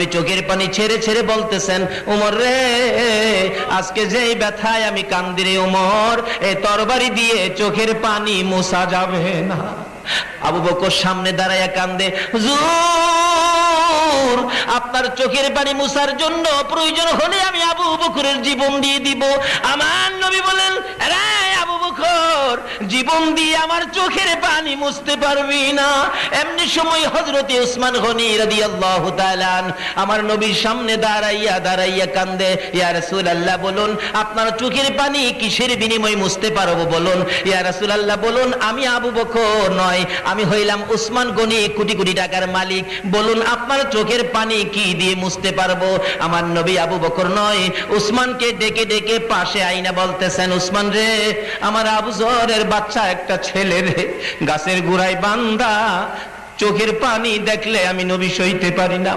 চোখের পানি ছেড়ে ছেড়ে বলতেছেন, উমর রে, আজকে যেই ব্যথায় আমি কান্দি রে উমর, এই তরবারি দিয়ে চোখের পানি মোছা যাবে না। আবু বকর সামনে দাঁড়ায়া কান্দে, হুজুর আপনার চোখের পানি মোছার জন্য প্রয়োজন হলে আমি আবু বকরের জীবন দিয়ে দিব। আমার নবী বলেন, রে আবু বকর, জীবন দিয়ে আমার চোখের পানি মুছতে পারবি না। এমনি সময় হযরতে উসমান গনি রাদিয়াল্লাহু তাআলা আমার নবীর সামনে দাঁড়াইয়া কান্দে, ইয়া রাসূলুল্লাহ বলুন আপনার চোখের পানি কিসের বিনিময়ে মুছতে পারবো বলুন। ইয়া রাসূলুল্লাহ বলুন, আমি আবু বকর নয়, আমি হইলাম উসমান গনি, কোটি কোটি টাকার মালিক। বলুন আপনার চোখের পানি কি দিয়ে মুছতে পারবো। আমার নবী আবু বকর নয়, উসমানকে ডেকে ডেকে পাশে আইনা বলতেছেন, উসমান রে, আমার আবু জরের বাচ্চা একটা ছেলে রে, গাছের গোড়ায় বান্দা, চোখের পানি দেখলে আমি নবী সইতে পারি না।